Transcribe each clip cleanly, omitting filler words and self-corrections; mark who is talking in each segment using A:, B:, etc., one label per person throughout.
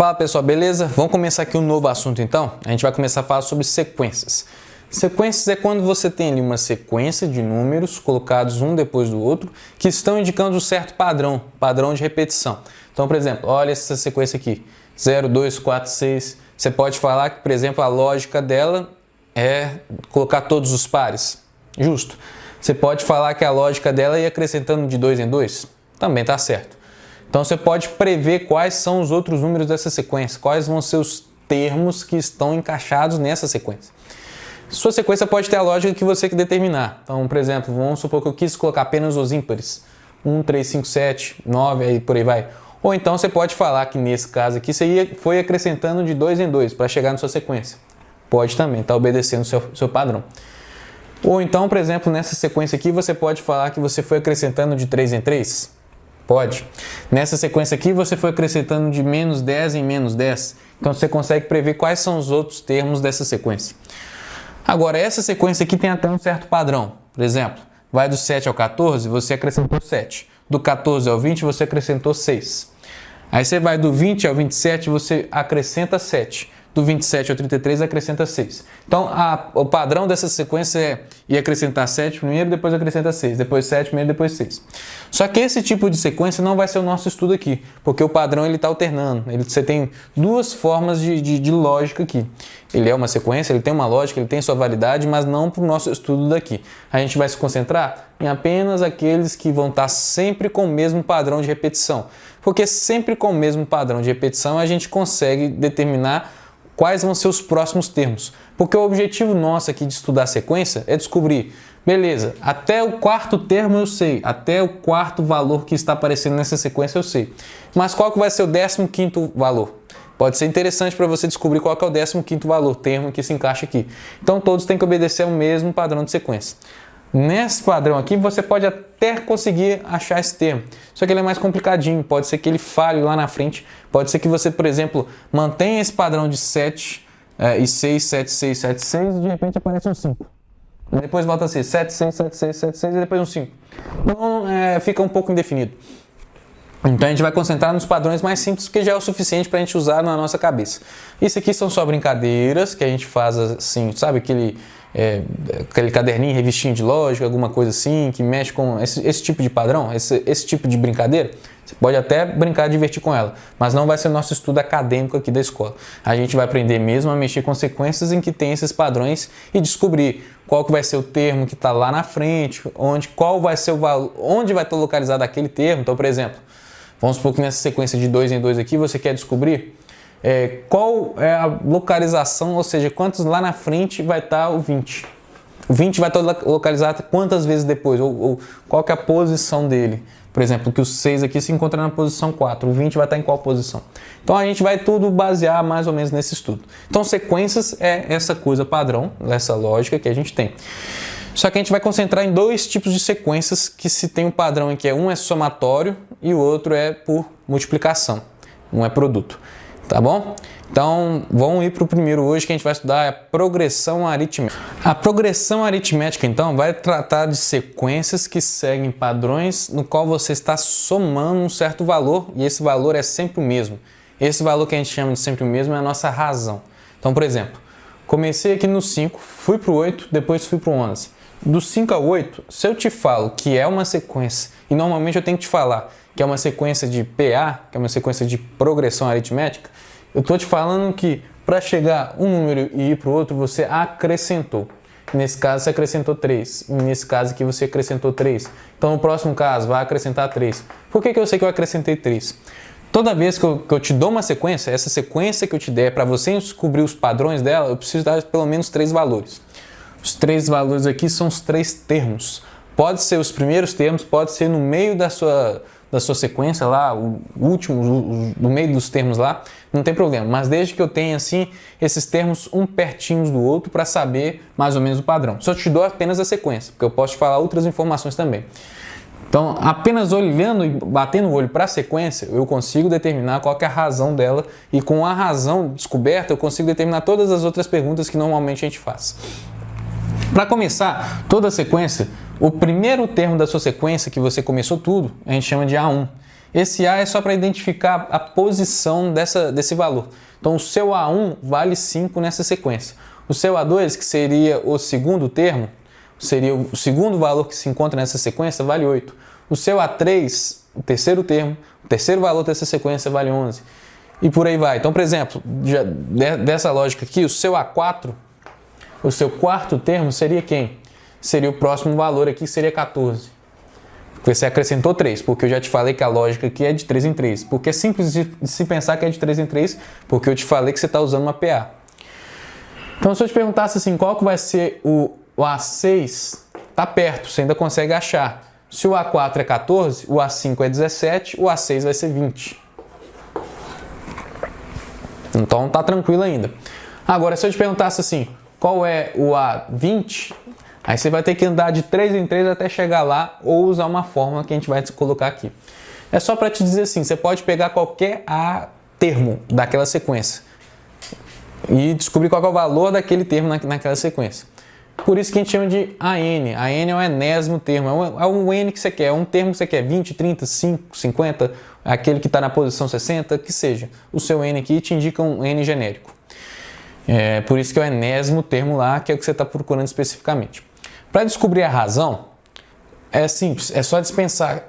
A: Fala pessoal, beleza? Vamos começar aqui um novo assunto então? A gente vai começar a falar sobre sequências. Sequências é quando você tem ali uma sequência de números colocados um depois do outro que estão indicando um certo padrão de repetição. Então, por exemplo, olha essa sequência aqui, 0, 2, 4, 6. Você pode falar que, por exemplo, a lógica dela é colocar todos os pares. Justo. Você pode falar que a lógica dela é ir acrescentando de 2 em 2. Também está certo. Então você pode prever quais são os outros números dessa sequência, quais vão ser os termos que estão encaixados nessa sequência. Sua sequência pode ter a lógica que você que determinar. Então, por exemplo, vamos supor que eu quis colocar apenas os ímpares. 1, 3, 5, 7, 9, aí por aí vai. Ou então você pode falar que nesse caso aqui você foi acrescentando de 2 em 2 para chegar na sua sequência. Pode também, está obedecendo o seu padrão. Ou então, por exemplo, nessa sequência aqui você pode falar que você foi acrescentando de 3 em 3. Pode. Nessa sequência aqui você foi acrescentando de menos 10 em menos 10. Então você consegue prever quais são os outros termos dessa sequência. Agora, essa sequência aqui tem até um certo padrão. Por exemplo, vai do 7 ao 14, você acrescentou 7. Do 14 ao 20, você acrescentou 6. Aí você vai do 20 ao 27, você acrescenta 7. Do 27 ao 33, acrescenta 6. Então, o padrão dessa sequência é ir acrescentar 7 primeiro, depois acrescenta 6. Depois 7 primeiro, depois 6. Só que esse tipo de sequência não vai ser o nosso estudo aqui, porque o padrão está alternando. Você tem duas formas de lógica aqui. Ele é uma sequência, ele tem uma lógica, ele tem sua validade, mas não para o nosso estudo daqui. A gente vai se concentrar em apenas aqueles que vão estar sempre com o mesmo padrão de repetição. Porque sempre com o mesmo padrão de repetição a gente consegue determinar quais vão ser os próximos termos. Porque o objetivo nosso aqui de estudar a sequência é descobrir, beleza, até o quarto termo eu sei, até o quarto valor que está aparecendo nessa sequência eu sei. Mas qual que vai ser o 15º valor? Pode ser interessante para você descobrir qual que é o 15º valor, termo que se encaixa aqui. Então todos têm que obedecer ao mesmo padrão de sequência. Nesse padrão aqui você pode até conseguir achar esse termo, só que ele é mais complicadinho, pode ser que ele falhe lá na frente, pode ser que você, por exemplo, mantenha esse padrão de 7 e 6, 7, 6, 7, 6 e de repente aparece um 5. E depois volta a ser 7, 6, 7, 6, 7, 6 e depois um 5. Então fica um pouco indefinido. Então a gente vai concentrar nos padrões mais simples, que já é o suficiente para a gente usar na nossa cabeça. Isso aqui são só brincadeiras que a gente faz assim, sabe aquele caderninho, revistinho de lógica, alguma coisa assim, que mexe com esse tipo de padrão, esse tipo de brincadeira. Você pode até brincar e divertir com ela, mas não vai ser o nosso estudo acadêmico aqui da escola. A gente vai aprender mesmo a mexer com sequências em que tem esses padrões e descobrir qual que vai ser o termo que está lá na frente, qual vai ser o valor, onde vai estar localizado aquele termo. Então, por exemplo, vamos supor que nessa sequência de 2 em 2 aqui você quer descobrir qual é a localização, ou seja, quantos lá na frente vai estar o 20. O 20 vai estar localizado quantas vezes depois, ou qual que é a posição dele. Por exemplo, que o 6 aqui se encontra na posição 4, o 20 vai estar em qual posição. Então a gente vai tudo basear mais ou menos nesse estudo. Então sequências é essa coisa padrão, essa lógica que a gente tem. Só que a gente vai concentrar em dois tipos de sequências que se tem um padrão em que um é somatório e o outro é por multiplicação, um é produto. Tá bom? Então, vamos ir para o primeiro hoje que a gente vai estudar a progressão aritmética. A progressão aritmética, então, vai tratar de sequências que seguem padrões no qual você está somando um certo valor e esse valor é sempre o mesmo. Esse valor que a gente chama de sempre o mesmo é a nossa razão. Então, por exemplo, comecei aqui no 5, fui para o 8, depois fui para o 11. Do 5 ao 8, se eu te falo que é uma sequência, e normalmente eu tenho que te falar que é uma sequência de PA, que é uma sequência de progressão aritmética, eu estou te falando que para chegar um número e ir para o outro, você acrescentou. Nesse caso, você acrescentou 3. Nesse caso aqui, você acrescentou 3. Então, no próximo caso, vai acrescentar 3. Por que eu sei que eu acrescentei 3? Toda vez que eu te dou uma sequência, essa sequência que eu te der, para você descobrir os padrões dela, eu preciso dar pelo menos 3 valores. Os 3 valores aqui são os 3 termos. Pode ser os primeiros termos, pode ser no meio da sua sequência lá, o último, no meio dos termos lá, não tem problema. Mas desde que eu tenha assim, esses termos um pertinhos do outro para saber mais ou menos o padrão. Só te dou apenas a sequência, porque eu posso te falar outras informações também. Então, apenas olhando e batendo o olho para a sequência, eu consigo determinar qual que é a razão dela e com a razão descoberta, eu consigo determinar todas as outras perguntas que normalmente a gente faz. Para começar toda a sequência, o primeiro termo da sua sequência, que você começou tudo, a gente chama de A1. Esse A é só para identificar a posição desse valor. Então, o seu A1 vale 5 nessa sequência. O seu A2, que seria o segundo termo, seria o segundo valor que se encontra nessa sequência, vale 8. O seu A3, o terceiro termo, o terceiro valor dessa sequência vale 11. E por aí vai. Então, por exemplo, dessa lógica aqui, o seu A4, o seu quarto termo seria quem? Seria o próximo valor aqui, que seria 14. Porque você acrescentou 3, porque eu já te falei que a lógica aqui é de 3 em 3. Porque é simples de se pensar que é de 3 em 3, porque eu te falei que você está usando uma PA. Então, se eu te perguntasse assim, qual que vai ser o A6, tá perto, você ainda consegue achar. Se o A4 é 14, o A5 é 17, o A6 vai ser 20. Então, tá tranquilo ainda. Agora, se eu te perguntasse assim, qual é o A20, aí você vai ter que andar de 3 em 3 até chegar lá ou usar uma fórmula que a gente vai colocar aqui. É só para te dizer assim, você pode pegar qualquer A termo daquela sequência e descobrir qual é o valor daquele termo naquela sequência. Por isso que a gente chama de AN. AN é o enésimo termo, é o N que você quer, é um termo que você quer, 20, 30, 5, 50, aquele que está na posição 60, que seja. O seu N aqui te indica um N genérico. Por isso que é o enésimo termo lá, que é o que você está procurando especificamente. Para descobrir a razão, é simples, é só dispensar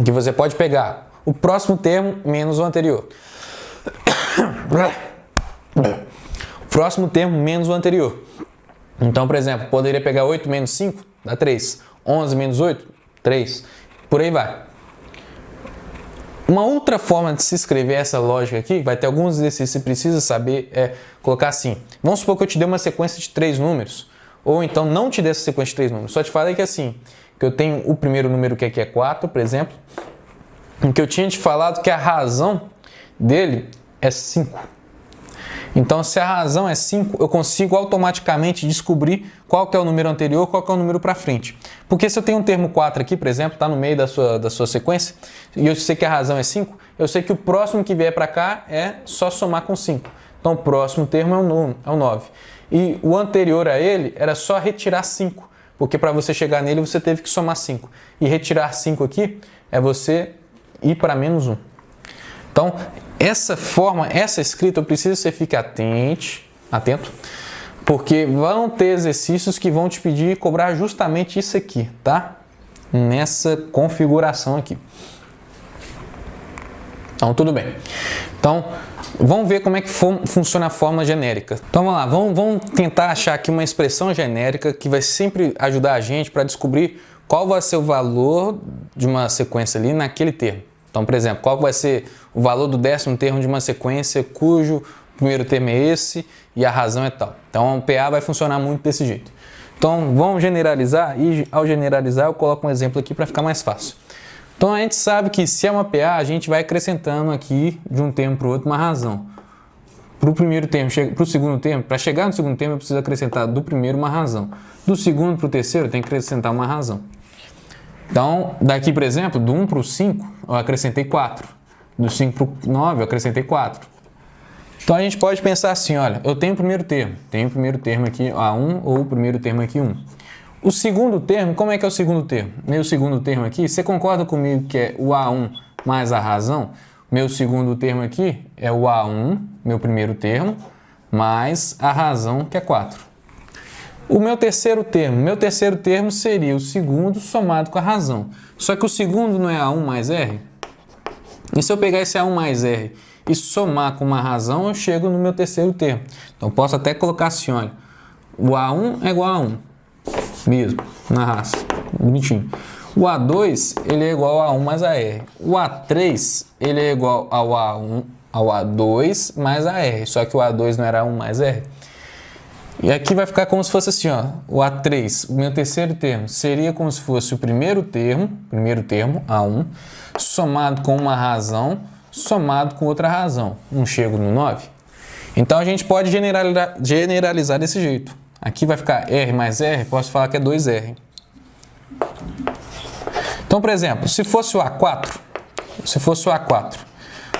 A: que você pode pegar o próximo termo menos o anterior. Próximo termo menos o anterior. Então, por exemplo, poderia pegar 8 menos 5, dá 3. 11 menos 8, 3. Por aí vai. Uma outra forma de se escrever essa lógica aqui, vai ter alguns exercícios que você precisa saber, é colocar assim. Vamos supor que eu te dei uma sequência de 3 números, ou então não te dei essa sequência de 3 números. Só te falei que assim, que eu tenho o primeiro número que aqui é 4, por exemplo, em que eu tinha te falado que a razão dele é 5. Então, se a razão é 5, eu consigo automaticamente descobrir qual que é o número anterior, qual que é o número para frente. Porque se eu tenho um termo 4 aqui, por exemplo, está no meio da sua sequência, e eu sei que a razão é 5, eu sei que o próximo que vier para cá é só somar com 5. Então, o próximo termo é o 9. E o anterior a ele era só retirar 5, porque para você chegar nele você teve que somar 5. E retirar 5 aqui é você ir para menos 1. Então, essa forma, essa escrita, eu preciso que você fique atento, porque vão ter exercícios que vão te pedir cobrar justamente isso aqui, tá? Nessa configuração aqui. Então, tudo bem. Então, vamos ver como é que funciona a fórmula genérica. Então, vamos lá, vamos tentar achar aqui uma expressão genérica que vai sempre ajudar a gente para descobrir qual vai ser o valor de uma sequência ali naquele termo. Então, por exemplo, qual vai ser o valor do 10º termo de uma sequência cujo primeiro termo é esse e a razão é tal. Então, o PA vai funcionar muito desse jeito. Então, vamos generalizar e ao generalizar eu coloco um exemplo aqui para ficar mais fácil. Então, a gente sabe que se é uma PA, a gente vai acrescentando aqui de um termo para o outro uma razão. Para o primeiro termo, para o segundo termo, para chegar no segundo termo eu preciso acrescentar do primeiro uma razão. Do segundo para o terceiro eu tenho que acrescentar uma razão. Então, daqui, por exemplo, do 1 para o 5, eu acrescentei 4. Do 5 para o 9, eu acrescentei 4. Então, a gente pode pensar assim, olha, eu tenho o primeiro termo. Tenho o primeiro termo aqui, A1, ou o primeiro termo aqui, 1. O segundo termo, como é que é o segundo termo? Meu segundo termo aqui, você concorda comigo que é o A1 mais a razão? Meu segundo termo aqui é o A1, meu primeiro termo, mais a razão, que é 4. O meu terceiro termo seria o segundo somado com a razão. Só que o segundo não é A1 mais R? E se eu pegar esse A1 mais R e somar com uma razão, eu chego no meu terceiro termo. Então, eu posso até colocar assim, olha, o A1 é igual a 1, mesmo, na raça, bonitinho. O A2, ele é igual a 1 mais a R. O A3, ele é igual ao A1, ao A2 mais a R, só que o A2 não era 1 mais R. E aqui vai ficar como se fosse assim, ó, o A3, o meu terceiro termo, seria como se fosse o primeiro termo, A1, somado com uma razão, somado com outra razão. Não chego no 9? Então, a gente pode generalizar desse jeito. Aqui vai ficar R mais R, posso falar que é 2R. Então, por exemplo, se fosse o A4,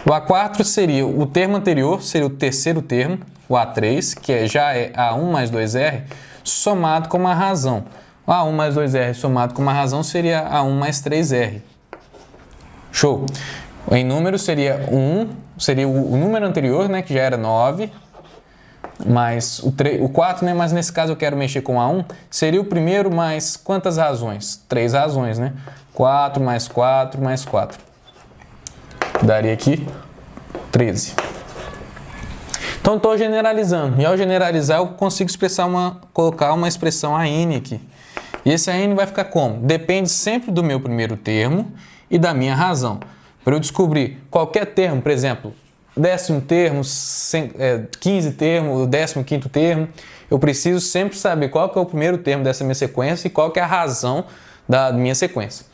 A: o A4 seria o termo anterior, seria o terceiro termo, o A3, que já é A1 mais 2R, somado com uma razão. O A1 mais 2R somado com uma razão seria A1 mais 3R. Show! Em número seria 1, seria o número anterior, né, que já era 9, mais o 4, né, mas nesse caso eu quero mexer com A1, seria o primeiro mais quantas razões? 3 razões, né? 4 mais 4 mais 4. Daria aqui 13. Então estou generalizando, e ao generalizar eu consigo colocar uma expressão AN aqui. E esse AN vai ficar como? Depende sempre do meu primeiro termo e da minha razão. Para eu descobrir qualquer termo, por exemplo, 10º termo, 15º termo, 15º termo, eu preciso sempre saber qual que é o primeiro termo dessa minha sequência e qual que é a razão da minha sequência.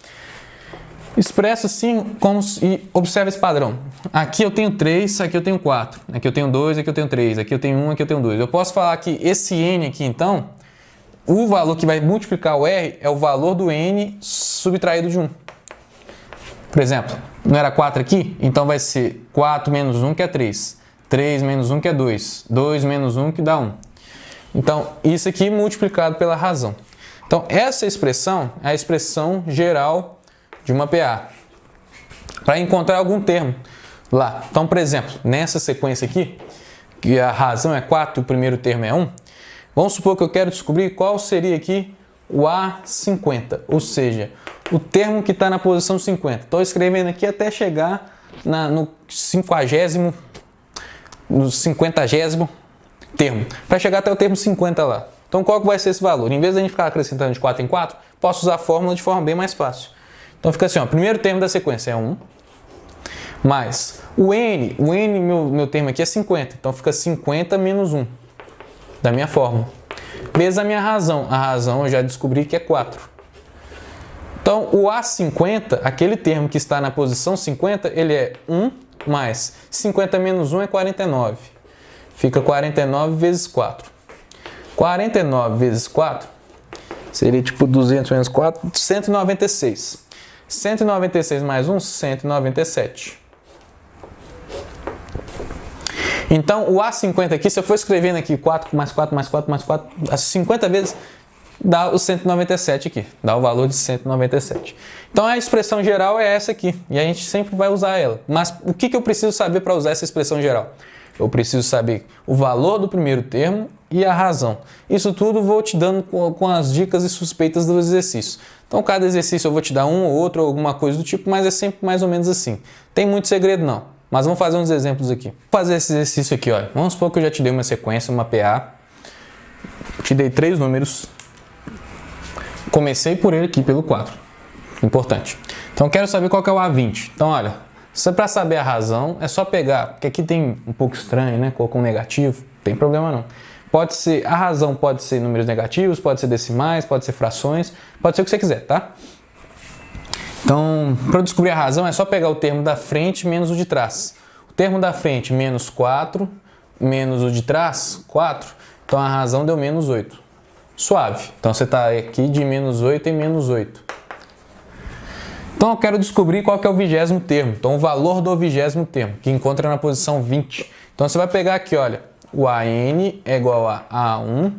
A: Expresso assim, e observa esse padrão. Aqui eu tenho 3, aqui eu tenho 4, aqui eu tenho 2, aqui eu tenho 3, aqui eu tenho 1, aqui eu tenho 2. Eu posso falar que esse N aqui, então, o valor que vai multiplicar o R é o valor do N subtraído de 1. Por exemplo, não era 4 aqui? Então vai ser 4 menos 1 que é 3, 3 menos 1 que é 2, 2 menos 1 que dá 1. Então, isso aqui multiplicado pela razão. Então, essa expressão é a expressão geral de uma PA, para encontrar algum termo lá. Então, por exemplo, nessa sequência aqui, que a razão é 4 e o primeiro termo é 1, vamos supor que eu quero descobrir qual seria aqui o A50, ou seja, o termo que está na posição 50. Estou escrevendo aqui até chegar no 50º termo, para chegar até o termo 50 lá. Então, qual que vai ser esse valor? Em vez de a gente ficar acrescentando de 4 em 4, posso usar a fórmula de forma bem mais fácil. Então fica assim, ó, primeiro termo da sequência é 1, mais o N, meu termo aqui é 50, então fica 50 menos 1, da minha fórmula. Vezes a minha razão, a razão eu já descobri que é 4. Então o A50, aquele termo que está na posição 50, ele é 1 mais 50 menos 1 é 49, fica 49 vezes 4. 49 vezes 4 seria tipo 200 menos 4, 196. 196 mais 1, 197. Então, o A50 aqui, se eu for escrevendo aqui 4 mais 4 mais 4 mais 4, 50 vezes, dá o 197 aqui. Dá o valor de 197. Então, a expressão geral é essa aqui. E a gente sempre vai usar ela. Mas o que eu preciso saber para usar essa expressão geral? Eu preciso saber o valor do primeiro termo e a razão. Isso tudo vou te dando com as dicas e suspeitas dos exercícios. Então, cada exercício eu vou te dar um ou outro, ou alguma coisa do tipo, mas é sempre mais ou menos assim. Tem muito segredo não, mas vamos fazer uns exemplos aqui. Vou fazer esse exercício aqui, olha. Vamos supor que eu já te dei uma sequência, uma PA. Te dei 3 números. Comecei por ele aqui, pelo 4. Importante. Então, quero saber qual que é o A20. Então, olha, para saber a razão, é só pegar, porque aqui tem um pouco estranho, né? Colocou um negativo, não tem problema não. A razão pode ser números negativos, pode ser decimais, pode ser frações, pode ser o que você quiser, tá? Então, para descobrir a razão, é só pegar o termo da frente menos o de trás. O termo da frente, menos 4, menos o de trás, 4. Então, a razão deu menos 8. Suave. Então, você está aqui de menos 8 em menos 8. Então, eu quero descobrir qual que é o 20º termo. Então, o valor do 20º termo, que encontra na posição 20. Então, você vai pegar aqui, olha. O AN é igual a A1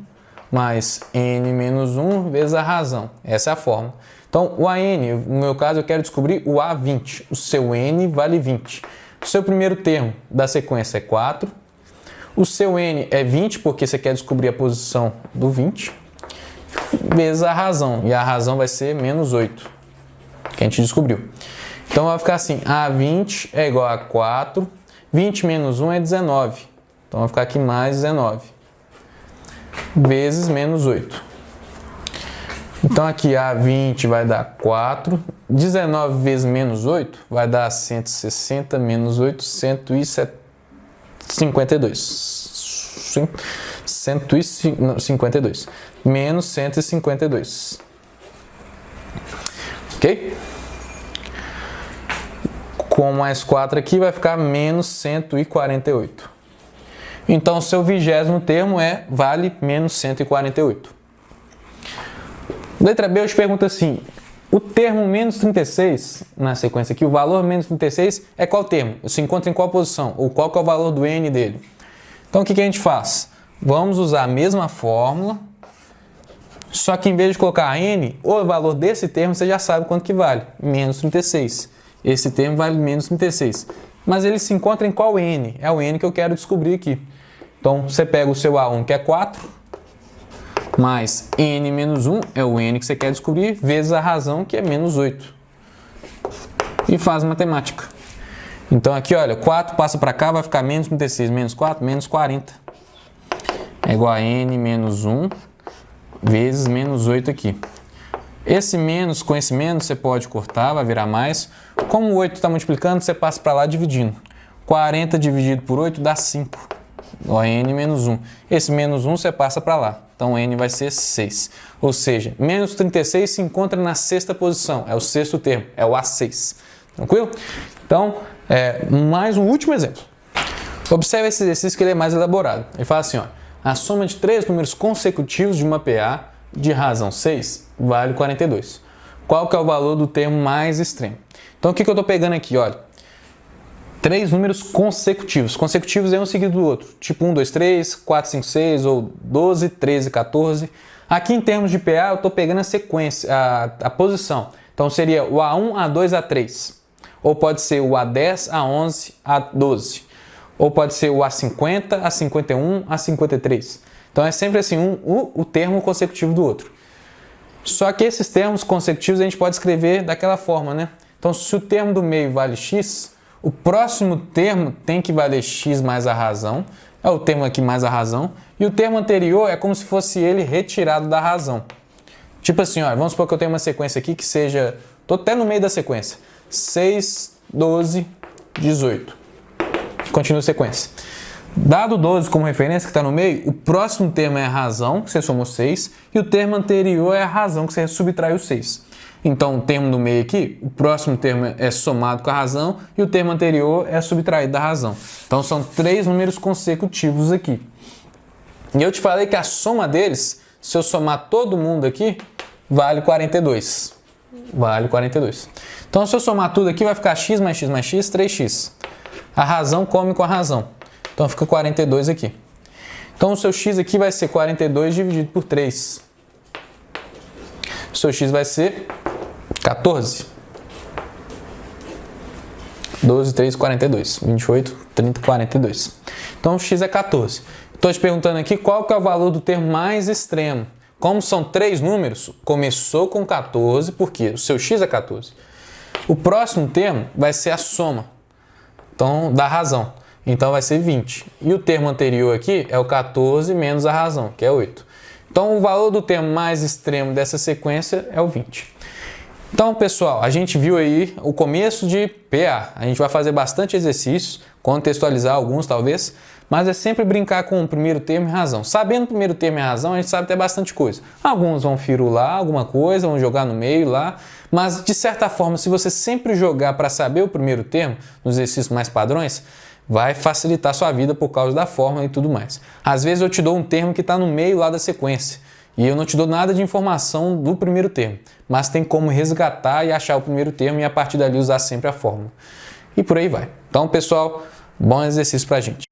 A: mais N menos 1 vezes a razão. Essa é a fórmula. Então, o AN, no meu caso, eu quero descobrir o A20. O seu N vale 20. O seu primeiro termo da sequência é 4. O seu N é 20, porque você quer descobrir a posição do 20, vezes a razão. E a razão vai ser menos 8, que a gente descobriu. Então, vai ficar assim, A20 é igual a 4. 20 menos 1 é 19. Então, vai ficar aqui mais 19, vezes menos 8. Então, aqui A20 vai dar 4. 19 vezes menos 8 vai dar 160 menos 8, 152. 152. Menos 152. Ok? Com mais 4 aqui vai ficar menos 148. Então, o seu 20º termo vale menos 148. Letra B, eu te pergunto assim, o termo menos 36, na sequência aqui, o valor menos 36 é qual termo? Se encontra em qual posição? Ou qual que é o valor do N dele? Então, o que a gente faz? Vamos usar a mesma fórmula, só que em vez de colocar N, o valor desse termo, você já sabe quanto que vale, menos 36. esse termo vale menos 36. Mas ele se encontra em qual n? É o n que eu quero descobrir aqui. Então, você pega o seu A1, que é 4, mais n menos 1, é o n que você quer descobrir, vezes a razão, que é menos 8. E faz matemática. Então, aqui, olha, 4 passa para cá, vai ficar menos 36, menos 4, menos 40. É igual a n menos 1 vezes menos 8 aqui. Esse menos com esse menos você pode cortar, vai virar mais. Como o 8 está multiplicando, você passa para lá dividindo. 40 dividido por 8 dá 5. Ó, n menos 1. Esse menos 1 você passa para lá. Então, n vai ser 6. Ou seja, menos 36 se encontra na sexta posição. É o sexto termo, é o A6. Tranquilo? Então, mais um último exemplo. Observe esse exercício que ele é mais elaborado. Ele fala assim, ó, a soma de 3 números consecutivos de uma PA de razão 6 vale 42. Qual que é o valor do termo mais extremo? Então, o que eu estou pegando aqui? Olha, 3 números consecutivos. Consecutivos é um seguido do outro. Tipo 1, 2, 3, 4, 5, 6, ou 12, 13, 14. Aqui em termos de PA, eu estou pegando a sequência, a posição. Então, seria o A1, A2, A3. Ou pode ser o A10, A11, A12. Ou pode ser o A50, A51, A53. Então, é sempre assim, o termo consecutivo do outro. Só que esses termos consecutivos a gente pode escrever daquela forma, né? Então, se o termo do meio vale x, o próximo termo tem que valer x mais a razão. É o termo aqui mais a razão. E o termo anterior é como se fosse ele retirado da razão. Tipo assim, ó, vamos supor que eu tenho uma sequência aqui que seja... Estou até no meio da sequência. 6, 12, 18. Continua a sequência. Dado 12 como referência, que está no meio, o próximo termo é a razão, que você somou 6, e o termo anterior é a razão, que você subtraiu 6. Então, o termo do meio aqui, o próximo termo é somado com a razão, e o termo anterior é subtraído da razão. Então, são 3 números consecutivos aqui. E eu te falei que a soma deles, se eu somar todo mundo aqui, vale 42. Vale 42. Então, se eu somar tudo aqui, vai ficar x mais x mais x, 3x. A razão come com a razão. Então, fica 42 aqui. Então, o seu x aqui vai ser 42 dividido por 3. O seu x vai ser 14. 12, 3, 42. 28, 30, 42. Então, o x é 14. Estou te perguntando aqui qual que é o valor do termo mais extremo. Como são 3 números, começou com 14, porque o seu x é 14. O próximo termo vai ser a soma, então, da razão. Então, vai ser 20. E o termo anterior aqui é o 14 menos a razão, que é 8. Então, o valor do termo mais extremo dessa sequência é o 20. Então, pessoal, a gente viu aí o começo de PA. A gente vai fazer bastante exercícios, contextualizar alguns talvez, mas é sempre brincar com o primeiro termo e razão. Sabendo o primeiro termo e razão, a gente sabe até bastante coisa. Alguns vão firular alguma coisa, vão jogar no meio lá, mas de certa forma, se você sempre jogar para saber o primeiro termo, nos exercícios mais padrões, vai facilitar a sua vida por causa da fórmula e tudo mais. Às vezes eu te dou um termo que está no meio lá da sequência e eu não te dou nada de informação do primeiro termo, mas tem como resgatar e achar o primeiro termo e a partir dali usar sempre a fórmula. E por aí vai. Então, pessoal, bom exercício pra gente.